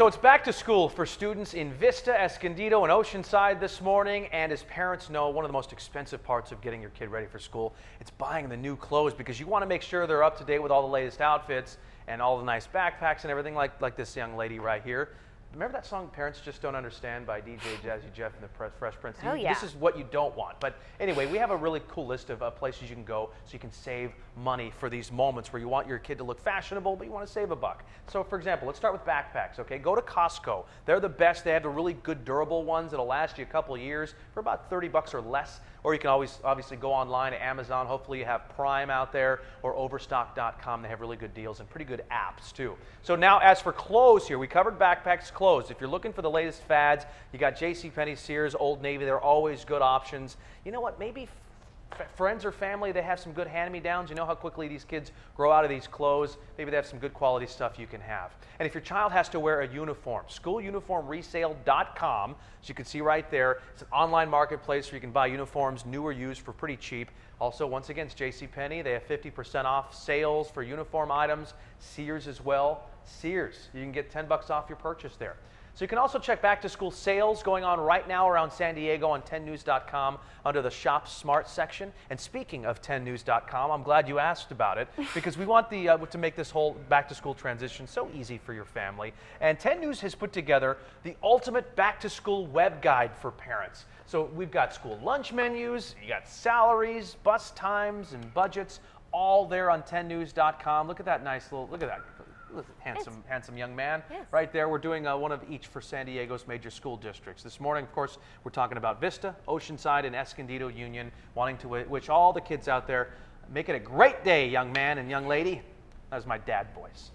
So it's back to school for students in Vista, Escondido, and Oceanside this morning. And as parents know, one of the most expensive parts of getting your kid ready for school, it's buying the new clothes, because you want to make sure they're up to date with all the latest outfits and all the nice backpacks and everything, like this young lady right here. Remember that song, Parents Just Don't Understand, by DJ Jazzy Jeff and the Fresh Prince? Oh, yeah. This is what you don't want. But anyway, we have a really cool list of places you can go so you can save money for these moments where you want your kid to look fashionable, but you want to save a buck. So, for example, let's start with backpacks, okay? Go to Costco. They're the best. They have the really good durable ones that'll last you a couple of years for about 30 bucks or less. Or you can always obviously go online to Amazon. Hopefully you have Prime out there, or Overstock.com. They have really good deals and pretty good apps too. So now, as for clothes here, we covered backpacks, clothes. If you're looking for the latest fads, you got JCPenney, Sears, Old Navy. They're always good options. You know what? Maybe friends or family, they have some good hand-me-downs. You know how quickly these kids grow out of these clothes. Maybe they have some good quality stuff you can have. And if your child has to wear a uniform, schooluniformresale.com, as you can see right there, it's an online marketplace where you can buy uniforms, new or used, for pretty cheap. Also, once again, it's JCPenney. They have 50% off sales for uniform items. Sears as well. Sears, you can get 10 bucks off your purchase there. So you can also check back-to-school sales going on right now around San Diego on 10news.com under the Shop Smart section. And speaking of 10news.com, I'm glad you asked about it, because we want to make this whole back-to-school transition so easy for your family. And 10 News has put together the ultimate back-to-school web guide for parents. So we've got school lunch menus, you got salaries, bus times, and budgets, all there on 10news.com. Look at that nice little, look at that. Handsome young man. Yes. Right there. We're doing one of each for San Diego's major school districts. This morning, of course, we're talking about Vista, Oceanside, and Escondido Union, wanting to wish all the kids out there, make it a great day, young man and young lady. That was my dad voice.